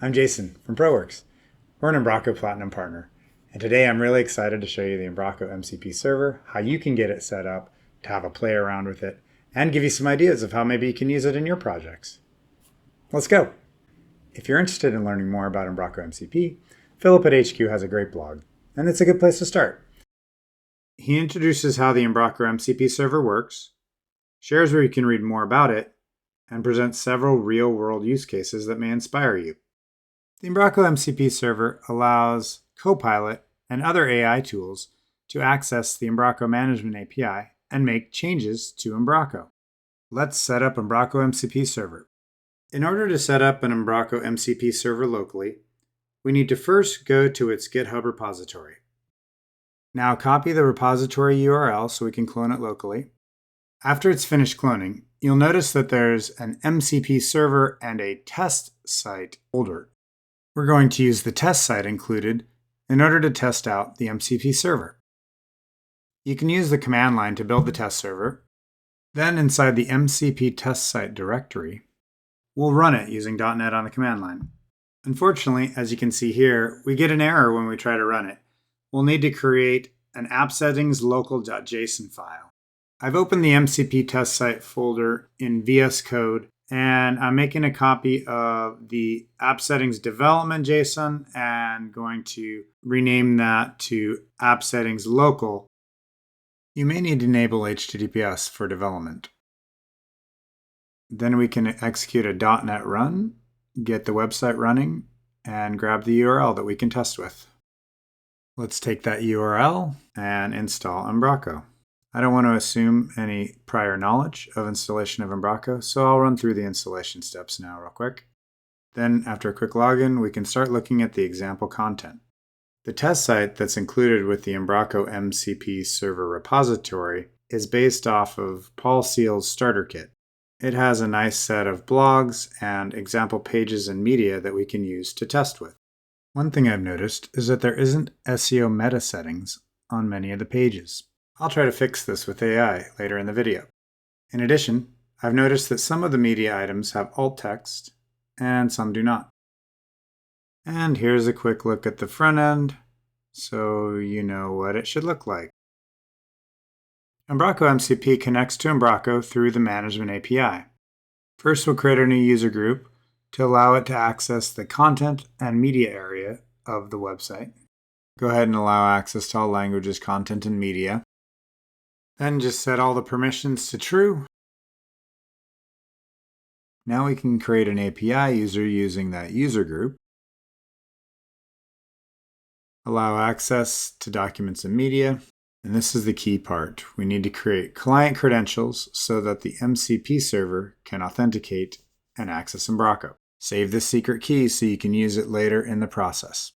I'm Jason from ProWorks. We're an Umbraco Platinum Partner, and today I'm really excited to show you the Umbraco MCP server, how you can get it set up, to have a play around with it, and give you some ideas of how maybe you can use it in your projects. Let's go! If you're interested in learning more about Umbraco MCP, Philip at HQ has a great blog, and it's a good place to start. He introduces how the Umbraco MCP server works, shares where you can read more about it, and presents several real-world use cases that may inspire you. The Umbraco MCP server allows Copilot and other AI tools to access the Umbraco Management API and make changes to Umbraco. Let's set up Umbraco MCP server. In order to set up an Umbraco MCP server locally, we need to first go to its GitHub repository. Now copy the repository URL so we can clone it locally. After it's finished cloning, you'll notice that there's an MCP server and a test site folder. We're going to use the test site included in order to test out the MCP server. You can use the command line to build the test server. Then inside the MCP test site directory, we'll run it using .NET on the command line. Unfortunately, as you can see here, we get an error when we try to run it. We'll need to create an app settings local.json file. I've opened the MCP test site folder in VS Code, and I'm making a copy of the app settings development JSON and going to rename that to app settings local. You may need to enable HTTPS for development. Then we can execute a .NET run, get the website running, and grab the URL that we can test with. Let's take that URL and install Umbraco. I don't want to assume any prior knowledge of installation of Umbraco, so I'll run through the installation steps now real quick. Then, after a quick login, we can start looking at the example content. The test site that's included with the Umbraco MCP server repository is based off of Paul Seal's starter kit. It has a nice set of blogs and example pages and media that we can use to test with. One thing I've noticed is that there isn't SEO meta settings on many of the pages. I'll try to fix this with AI later in the video. In addition, I've noticed that some of the media items have alt text and some do not. And here's a quick look at the front end, so you know what it should look like. Umbraco MCP connects to Umbraco through the Management API. First, we'll create a new user group to allow it to access the content and media area of the website. Go ahead and allow access to all languages, content, and media. Then just set all the permissions to true. Now we can create an API user using that user group. Allow access to documents and media. And this is the key part. We need to create client credentials so that the MCP server can authenticate and access Umbraco. Save this secret key so you can use it later in the process.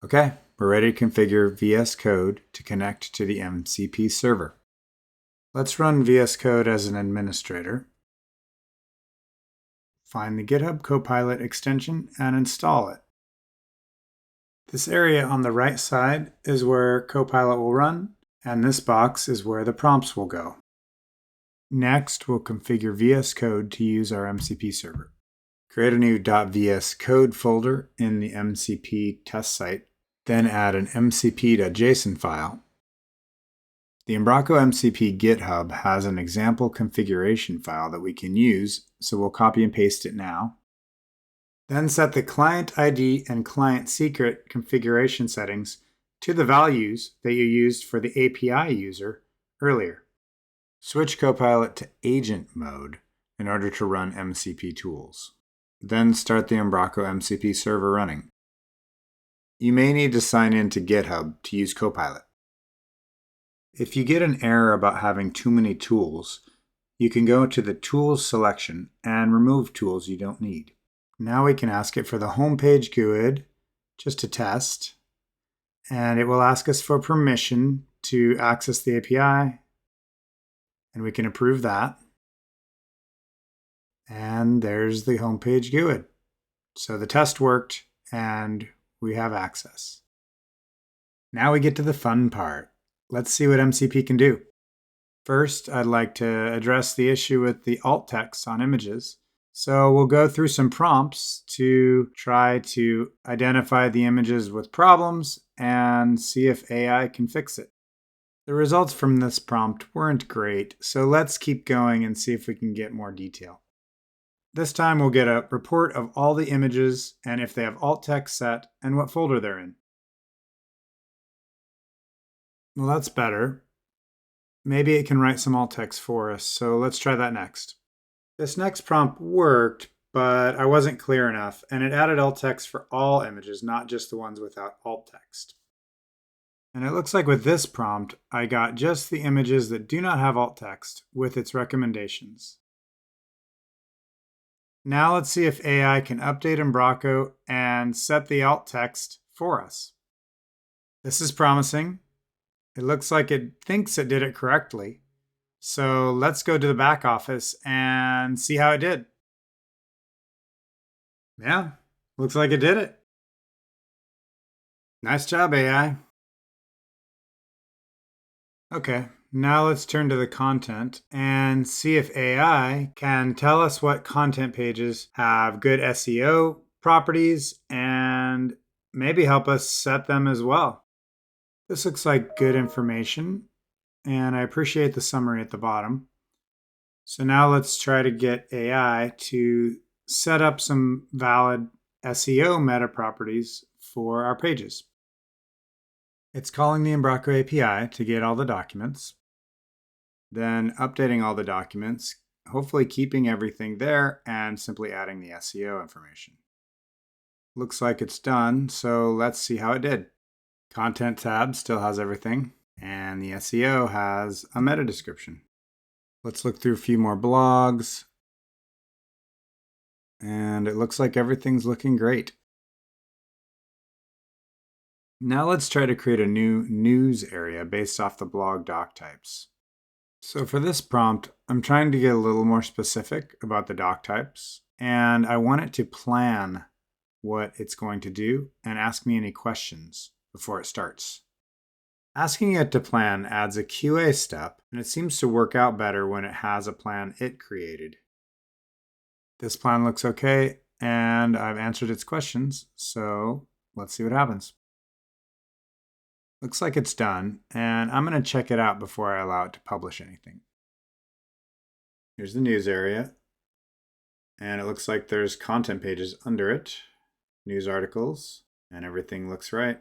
Okay, we're ready to configure VS Code to connect to the MCP server. Let's run VS Code as an administrator. Find the GitHub Copilot extension and install it. This area on the right side is where Copilot will run, and this box is where the prompts will go. Next, we'll configure VS Code to use our MCP server. Create a new .vs code folder in the MCP test site, then add an mcp.json file. The Umbraco MCP GitHub has an example configuration file that we can use, so we'll copy and paste it now. Then set the client ID and client secret configuration settings to the values that you used for the API user earlier. Switch Copilot to agent mode in order to run MCP tools. Then start the Umbraco MCP server running. You may need to sign in to GitHub to use Copilot. If you get an error about having too many tools, you can go to the Tools selection and remove tools you don't need. Now we can ask it for the homepage GUID, just to test, and it will ask us for permission to access the API, and we can approve that. And there's the homepage GUID. So the test worked, and we have access. Now we get to the fun part. Let's see what MCP can do. First, I'd like to address the issue with the alt text on images. So we'll go through some prompts to try to identify the images with problems and see if AI can fix it. The results from this prompt weren't great, so let's keep going and see if we can get more detail. This time we'll get a report of all the images and if they have alt text set and what folder they're in. Well, that's better. Maybe it can write some alt text for us, so let's try that next. This next prompt worked, but I wasn't clear enough, and it added alt text for all images, not just the ones without alt text. And it looks like with this prompt, I got just the images that do not have alt text with its recommendations. Now let's see if AI can update Umbraco and set the alt text for us. This is promising. It looks like it thinks it did it correctly. So let's go to the back office and see how it did. Yeah, looks like it did it. Nice job, AI. Okay, now let's turn to the content and see if AI can tell us what content pages have good SEO properties and maybe help us set them as well. This looks like good information, and I appreciate the summary at the bottom. So now let's try to get AI to set up some valid SEO meta properties for our pages. It's calling the Umbraco API to get all the documents, then updating all the documents, hopefully keeping everything there and simply adding the SEO information. Looks like it's done, so let's see how it did. Content tab still has everything, and the SEO has a meta description. Let's look through a few more blogs, and it looks like everything's looking great. Now let's try to create a new news area based off the blog doc types. So for this prompt, I'm trying to get a little more specific about the doc types, and I want it to plan what it's going to do and ask me any questions before it starts. Asking it to plan adds a QA step, and it seems to work out better when it has a plan it created. This plan looks okay, and I've answered its questions, so let's see what happens. Looks like it's done, and I'm going to check it out before I allow it to publish anything. Here's the news area, and it looks like there's content pages under it, news articles, and everything looks right.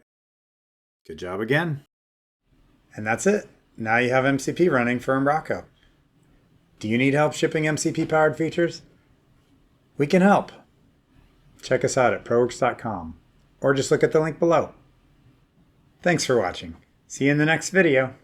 Good job again. And that's it. Now you have MCP running for Umbraco. Do you need help shipping MCP-powered features? We can help. Check us out at ProWorks.com, or just look at the link below. Thanks for watching. See you in the next video.